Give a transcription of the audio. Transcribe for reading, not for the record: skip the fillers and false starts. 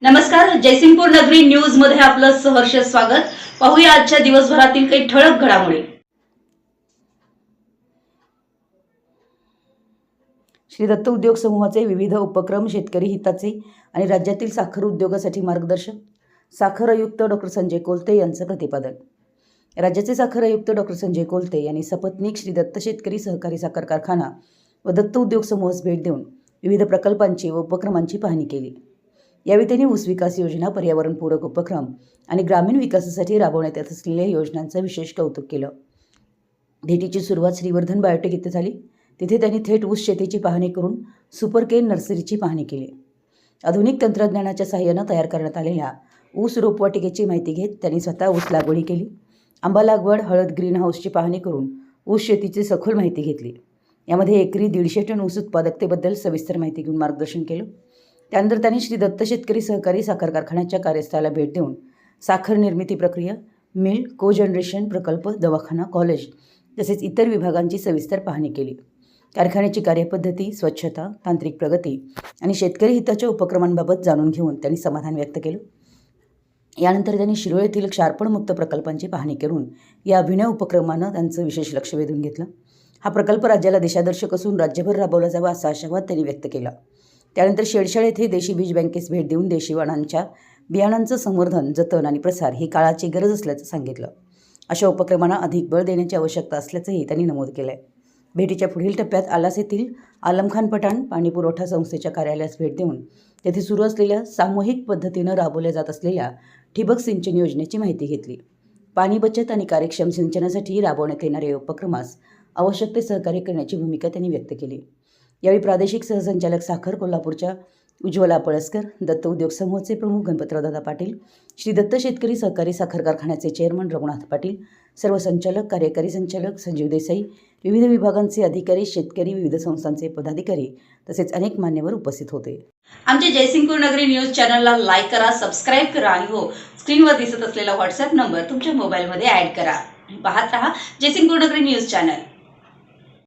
नमस्कार, जयसिंगपूर नगरी न्यूज मध्ये आपलं सहर्ष स्वागत। पाहूया आजच्या दिवसभरातील काही ठळक घडामोडी। श्री दत्त उद्योग समूहाचे विविध उपक्रम शेतकरी हिताचे आणि राज्यातील साखर उद्योगासाठी मार्गदर्शक साखर आयुक्त डॉक्टर संजय कोलते यांचं प्रतिपादन। राज्याचे साखर आयुक्त डॉक्टर संजय कोलते यांनी सपत्नीक श्री दत्त शेतकरी सहकारी साखर कारखाना व दत्त उद्योग समूहास भेट देऊन विविध प्रकल्पांची व उपक्रमांची पाहणी केली। यावेळी त्यांनी ऊस विकास योजना, पर्यावरणपूरक उपक्रम आणि ग्रामीण विकासासाठी राबवण्यात येत असलेल्या योजनांचं विशेष कौतुक केलं। भेटीची सुरुवात श्रीवर्धन बायोटेक इथे झाली। तिथे त्यांनी थेट ऊस शेतीची पाहणी करून सुपर केन नर्सरीची पाहणी केली। आधुनिक तंत्रज्ञानाच्या सहाय्याने तयार करण्यात आलेल्या ऊस रोपवाटिकेची माहिती घेत त्यांनी स्वतः ऊस लागवडी केली। आंबा लागवड, हळद, ग्रीन हाऊसची पाहणी करून ऊस शेतीची सखोल माहिती घेतली। यामध्ये एकरी 150 टन ऊस उत्पादकतेबद्दल सविस्तर माहिती घेऊन मार्गदर्शन केलं। त्यानंतर त्यांनी श्री दत्त शेतकरी सहकारी साखर कारखान्याच्या कार्यस्थळाला भेट देऊन साखर निर्मिती प्रक्रिया, मिल, कोजनरेशन प्रकल्प, दवाखाना, कॉलेज तसेच इतर विभागांची सविस्तर पाहणी केली। कारखान्याची कार्यपद्धती, स्वच्छता, तांत्रिक प्रगती आणि शेतकरी हिताच्या उपक्रमांबाबत जाणून घेऊन त्यांनी समाधान व्यक्त केलं। यानंतर त्यांनी शिरोळ येथील क्षारपणमुक्त प्रकल्पांची पाहणी करून या अभिनव उपक्रमानं त्यांचं विशेष लक्ष वेधून घेतलं। हा प्रकल्प राज्याला दिशादर्शक असून राज्यभर राबवला जावा असा आशावाद त्यांनी व्यक्त केला। त्यानंतर शेडशाळ येथे देशी बीज बँकेस भेट देऊन देशी वाणांच्या बियाणांचं संवर्धन, जतन आणि प्रसार ही काळाची गरज असल्याचं सांगितलं। अशा उपक्रमांना अधिक बळ देण्याची आवश्यकता असल्याचंही त्यांनी नमूद केलं आहे। भेटीच्या पुढील टप्प्यात आलास येथील आलमखान पठाण पाणी पुरवठा संस्थेच्या कार्यालयास भेट देऊन तेथे सुरू असलेल्या सामूहिक पद्धतीनं राबवल्या जात असलेल्या ठिबक सिंचन योजनेची माहिती घेतली। पाणी बचत आणि कार्यक्षम सिंचनासाठी राबवण्यात येणाऱ्या उपक्रमास आवश्यक ते सहकार्य करण्याची भूमिका त्यांनी व्यक्त केली। यावेळी प्रादेशिक सहसंचालक साखर कोल्हापूरच्या उज्ज्वला पळसकर, दत्त उद्योग समूहाचे प्रमुख गणपतराव दादा पाटील, श्री दत्त शेतकरी सहकारी साखर कारखान्याचे चेअरमन रघुनाथ पाटील, सर्व संचालक, कार्यकारी संचालक संजीव देसाई, विविध विभागांचे अधिकारी, शेतकरी, विविध संस्थांचे पदाधिकारी तसेच अनेक मान्यवर उपस्थित होते। आमच्या जयसिंगपूर नगरी न्यूज चॅनलला लाईक करा, सबस्क्राइब करा आणि हो, स्क्रीनवर दिसत असलेला व्हॉट्सअप नंबर तुमच्या मोबाईलमध्ये ॲड करा। पाहत रहा जयसिंगपूर नगरी न्यूज चॅनल।